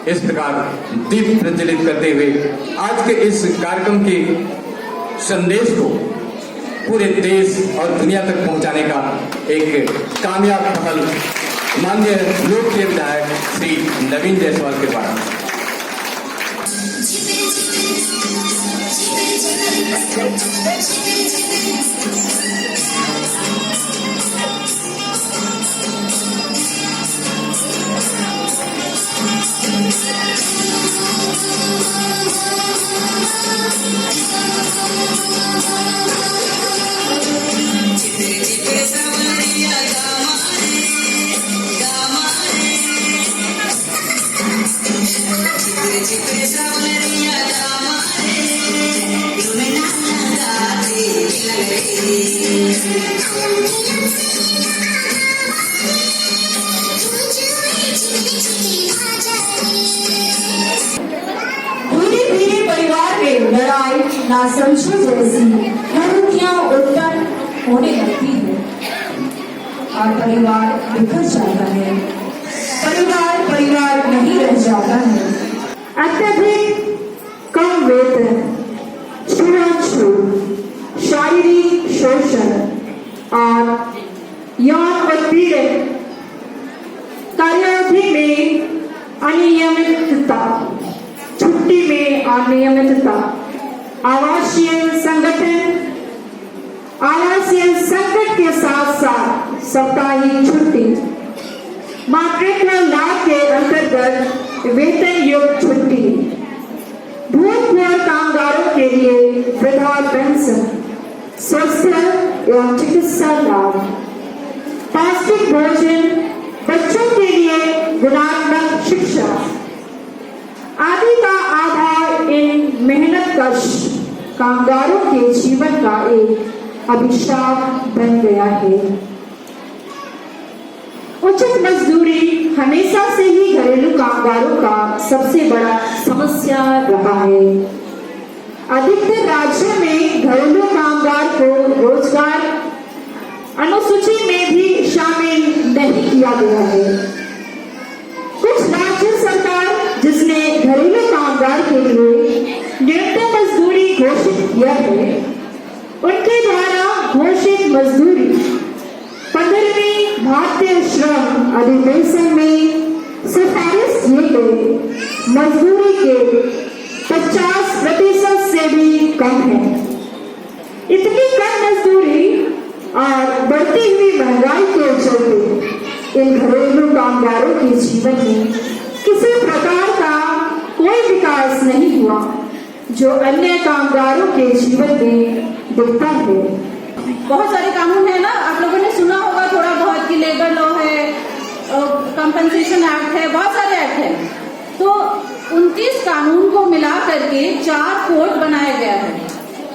इस प्रकार दीप प्रज्वलित करते हुए आज के इस कार्यक्रम के संदेश को पूरे देश और दुनिया तक पहुंचाने का एक कामयाब पहल माननीय लोकप्रिय विधायक श्री नवीन जायसवाल के द्वारा। लड़ाई नासमझी जैसी प्रवृत्तियां उत्पन्न होने लगती है और परिवार बिखर जाता है। परिवार नहीं रह जाता है। अत्यधिक कम वेतन, छूट, शारीरिक शोषण और यौन उत्पीड़न, कार्यावधि में अनियमितता, छुट्टी में अनियमितता, आवासीय संकट के साथ साथ साप्ताहिक छुट्टी, मातृत्व लाभ के अंतर्गत वेतन युक्त छुट्टी, भूतपूर्व कामगारों के लिए वृद्धा पेंशन, स्वास्थ्य एवं चिकित्सा लाभ, पौष्टिक भोजन, बच्चों के लिए गुणात्मक शिक्षा आदि का आधार इन मेहनतकश कामगारों के जीवन का एक अभिशाप बन गया है। उचित मजदूरी हमेशा से ही घरेलू कामगारों का सबसे बड़ा समस्या रहा है। अधिकतर राज्यों में घरेलू कामगार को रोजगार अनुसूची में भी शामिल नहीं किया गया है। कुछ राज्य सरकार जिसने घरेलू कामगार के लिए न्यूनतम मजदूरी घोषित किया है, उनके द्वारा घोषित मजदूरी 15वीं भारतीय श्रम अधिनियम में सिफारिश किए गए मजदूरी के 50% से भी कम है। इतनी कम मजदूरी और बढ़ती हुई महंगाई के चलते इन घरेलू कामगारों के जीवन में किसी प्रकार का कोई विकास नहीं हुआ जो अन्य कामगारों के जीवन में दिखता है। बहुत सारे कानून है ना, आप लोगों ने सुना होगा थोड़ा बहुत कि लेबर लॉ है, कंपनसेशन एक्ट है, बहुत सारे एक्ट है। तो 29 कानून को मिला करके 4 कोड बनाया गया है।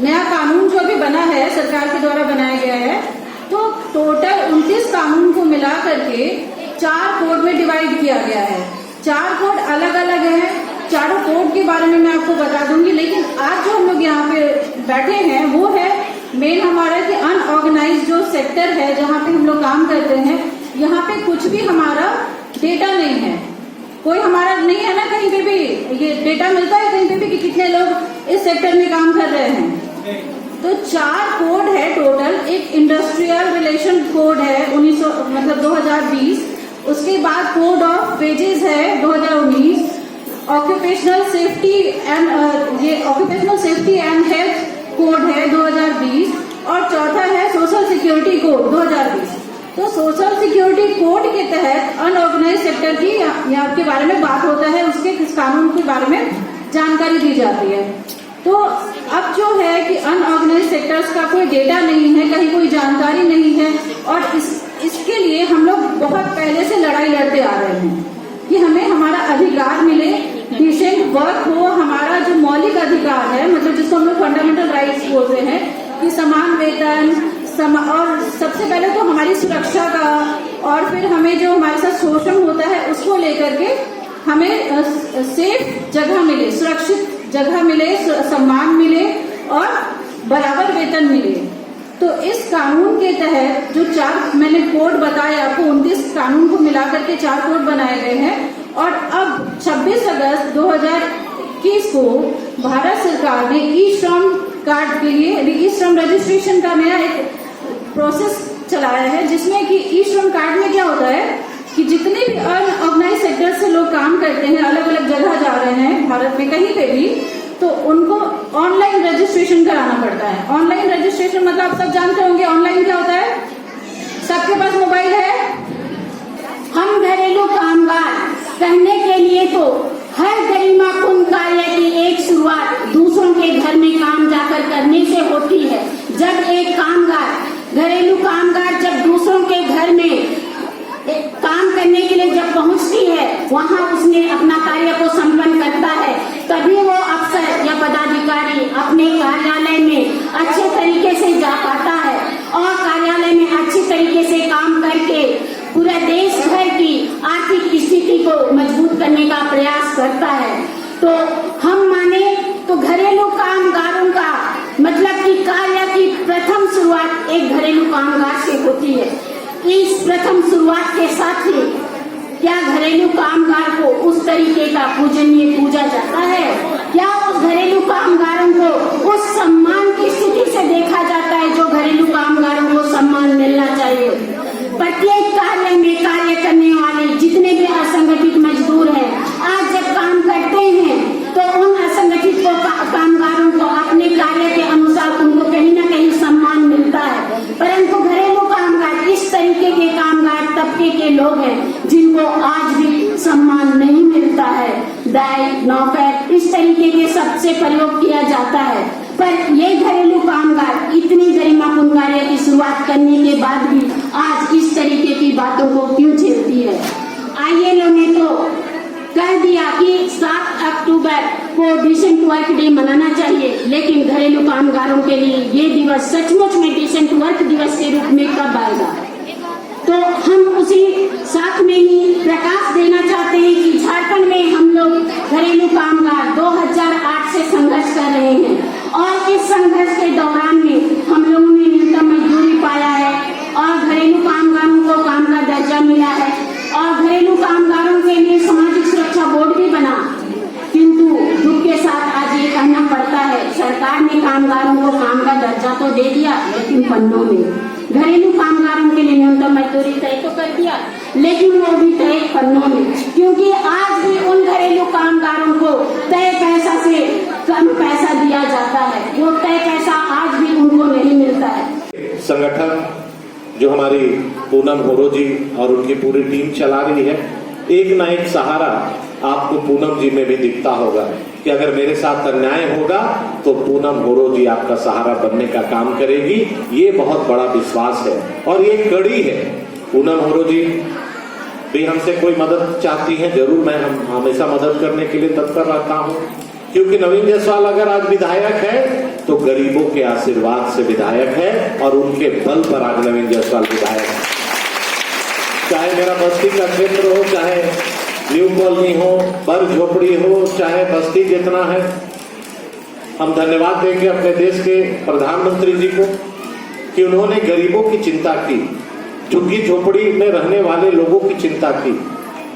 नया कानून जो भी बना है सरकार के द्वारा बनाया गया है, तो टोटल 29 कानून को मिला करके 4 कोड में डिवाइड किया गया है। 4 कोड अलग अलग है। चारों कोड के बारे में मैं आपको बता दूंगी, लेकिन आज जो हम लोग यहाँ पे बैठे हैं वो है मेन हमारा कि अनऑर्गेनाइज जो सेक्टर है जहाँ पे हम लोग काम करते हैं, यहाँ पे कुछ भी हमारा डेटा नहीं है। कोई हमारा नहीं है ना, कहीं पे भी ये डेटा मिलता है कहीं पे भी कि कितने लोग इस सेक्टर में काम कर रहे हैं। तो 4 कोड है टोटल। एक इंडस्ट्रियल रिलेशन कोड है 2020, उसके बाद कोड ऑफ वेजेस है 2019, occupational safety and health code है 2020 और चौथा है सोशल सिक्योरिटी कोड 2020। तो सोशल सिक्योरिटी कोड के तहत अनऑर्गेनाइज सेक्टर की यहाँ के बारे में बात होता है, उसके किस कानून के बारे में जानकारी दी जाती है। तो अब जो है कि अनऑर्गेनाइज सेक्टर्स का कोई डेटा नहीं है, कहीं कोई जानकारी नहीं है, और इसके लिए हम लोग बहुत पहले से लड़ाई लड़ते आ रहे हैं कि हमें हमारा अधिकार मिले, डिसेंट वर्क हो। हमारा जो मौलिक अधिकार है, मतलब जिसको हम लोग फंडामेंटल राइट्स बोलते हैं, कि समान वेतन और सबसे पहले तो हमारी सुरक्षा का, और फिर हमें जो हमारे साथ शोषण होता है उसको लेकर के हमें सेफ जगह मिले, सुरक्षित जगह मिले, सम्मान मिले और बराबर वेतन मिले। तो इस कानून के तहत जो 4 मैंने कोड बताए आपको, 29 कानून को मिलाकर के 4 कोड बनाए गए हैं और अब 26 अगस्त 2021 को भारत सरकार ने ई श्रम कार्ड के लिए ई श्रम रजिस्ट्रेशन का नया एक प्रोसेस चलाया है, जिसमें कि ई श्रम कार्ड में क्या होता है कि जितने भी अनऑर्गेनाइज सेक्टर से लोग काम करते हैं, अलग अलग जगह जा रहे हैं भारत में कहीं पे भी, तो उनको ऑनलाइन रजिस्ट्रेशन कराना पड़ता है। ऑनलाइन रजिस्ट्रेशन मतलब आप सब जानते होंगे ऑनलाइन क्या होता है, सबके पास मोबाइल है। हम घरेलू कामगार कहने के लिए तो हर गरिमापूर्ण कार्य की एक शुरुआत दूसरों के घर में काम जाकर करने से होती है। जब एक कामगार घरेलू कामगार जब दूसरों के घर में काम करने के लिए जब पहुंचती है, वहां उसने अपना कार्य को संपन्न करता है, तभी वो अफसर या पदाधिकारी अपने कार्यालय में अच्छे तरीके से जा पाता है और कार्यालय में अच्छी तरीके से काम करके पूरे देश भर की आर्थिक स्थिति को मजबूत करने का प्रयास करता है। तो हम माने तो घरेलू कामगारों का मतलब कि कार्य की प्रथम शुरुआत एक घरेलू कामगार से होती है। इस प्रथम शुरुआत के साथ ही क्या घरेलू कामगार को उस तरीके का पूजनीय पूजा जाता है? क्या उस घरेलू कामगारों को उस सम्मान की स्थिति से देखा जाता है जो घरेलू कामगारों को सम्मान मिलना चाहिए? प्रत्येक कार्य में कार्य करने वाले जितने भी असंगठित मजदूर हैं, आज जब काम करते हैं तो उन असंगठित कामगारों को अपने कार्य के अनुसार उनको कहीं न कहीं सम्मान मिलता है, परंतु घरेलू कामगार इस तरीके के कामगार तबके के लोग हैं जिनको आज भी सम्मान नहीं मिलता है। दाई, नौकर इस तरीके के सबसे प्रयोग किया जाता है, पर ये घरेलू कामगार इतनी गरिमापूर्ण कार्य की शुरुआत करने के बाद भी आज इस तरीके की बातों को क्यों झेलती है? ILO ने तो कह दिया कि 7 अक्टूबर को डिसेंट वर्क डे मनाना चाहिए, लेकिन घरेलू कामगारों के लिए ये दिवस सचमुच में डिसेंट वर्क दिवस के रूप में कब आएगा? तो हम उसी साथ में ही प्रकाश देना चाहते हैं कि झारखंड में हम लोग घरेलू कामगार 2008 से संघर्ष कर रहे हैं और इस संघर्ष के दौरान में हम लोगों ने न्यूनतम मजदूरी पाया है और घरेलू कामगारों को काम का दर्जा मिला है और घरेलू कामगारों के लिए सामाजिक सुरक्षा बोर्ड भी बना। किंतु दुख के साथ आज ये कहना पड़ता है, सरकार ने कामगारों को काम का दर्जा तो दे दिया, लेकिन पन्नों में घरेलू कामगारों के लिए न्यूनतम मजदूरी तय तो कर दिया, लेकिन वो भी तय पन्नों में, क्योंकि आज भी उन घरेलू कामगारों को तय पैसा से कम पैसा दिया जाता है। वो तय पैसा आज भी उनको नहीं मिलता है। संगठन जो हमारी पूनम होरो जी और उनकी पूरी टीम चला रही है, एक ना एक सहारा आपको पूनम जी में भी दिखता होगा कि अगर मेरे साथ अन्याय होगा तो पूनम होरो जी आपका सहारा बनने का काम करेगी। ये बहुत बड़ा विश्वास है और ये कड़ी है। पूनम होरो जी भी हमसे कोई मदद चाहती हैं, जरूर मैं हमेशा मदद करने के लिए तत्पर रहता हूँ, क्योंकि नवीन जायसवाल अगर आज विधायक है तो गरीबों के आशीर्वाद से विधायक है और उनके बल पर आज नवीन जायसवाल विधायक है। चाहे मेरा बस्ती का क्षेत्र हो, चाहे न्यू कॉलोनी हो, पर झोपड़ी हो, चाहे बस्ती जितना है, हम धन्यवाद देंगे अपने देश के प्रधानमंत्री जी को कि उन्होंने गरीबों की चिंता की, झुग्गी झोपड़ी में रहने वाले लोगों की चिंता की।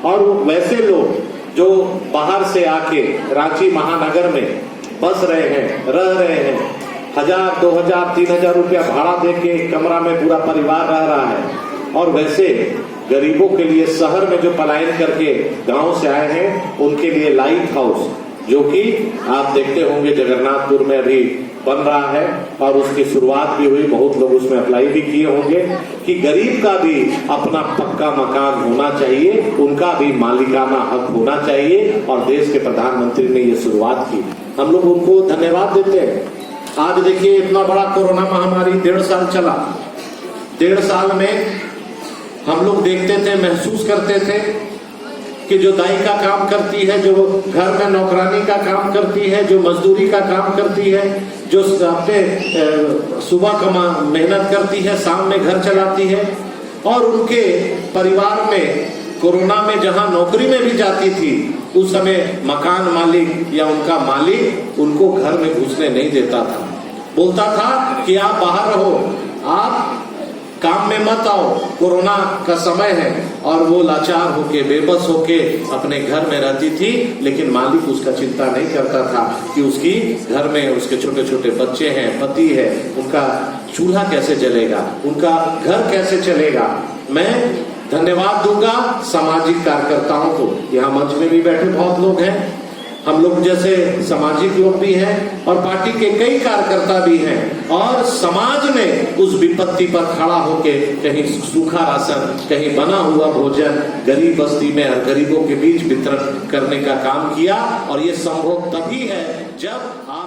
और वैसे लोग जो बाहर से आके रांची महानगर में बस रहे हैं, रह रहे हैं, 1000, 2000, 3000 रुपया भाड़ा देके कमरा में पूरा परिवार रह रहा है, और वैसे गरीबों के लिए शहर में जो पलायन करके गांव से आए हैं उनके लिए लाइट हाउस, जो कि आप देखते होंगे जगन्नाथपुर में अभी बन रहा है और उसकी शुरुआत भी हुई, बहुत लोग उसमें अप्लाई भी किए होंगे, कि गरीब का भी अपना पक्का मकान होना चाहिए, उनका भी मालिकाना हक होना चाहिए, और देश के प्रधानमंत्री ने ये शुरुआत की। हम लोग उनको धन्यवाद देते हैं। आज देखिए इतना बड़ा कोरोना महामारी 1.5 साल चला, 1.5 साल में हम लोग देखते थे, महसूस करते थे कि जो दाई का काम करती है, जो घर में नौकरानी का काम करती है, जो मजदूरी का काम करती है, जो अपने सुबह मेहनत करती है, शाम में घर चलाती है, और उनके परिवार में कोरोना में जहां नौकरी में भी जाती थी उस समय मकान मालिक या उनका मालिक उनको घर में घुसने नहीं देता था, बोलता था कि आप बाहर रहो, आप काम में मत आओ, कोरोना का समय है। और वो लाचार होके बेबस होके अपने घर में रहती थी, लेकिन मालिक उसका चिंता नहीं करता था कि उसकी घर में उसके छोटे छोटे बच्चे हैं, पति है, उनका चूल्हा कैसे जलेगा, उनका घर कैसे चलेगा। मैं धन्यवाद दूंगा सामाजिक कार्यकर्ताओं को। यहाँ मंच में भी बैठे बहुत लोग हैं, हम लोग जैसे सामाजिक लोग भी हैं और पार्टी के कई कार्यकर्ता भी हैं, और समाज ने उस विपत्ति पर खड़ा होके कहीं सूखा राशन, कहीं बना हुआ भोजन गरीब बस्ती में और गरीबों के बीच वितरण करने का काम किया। और ये संभव तभी है जब आप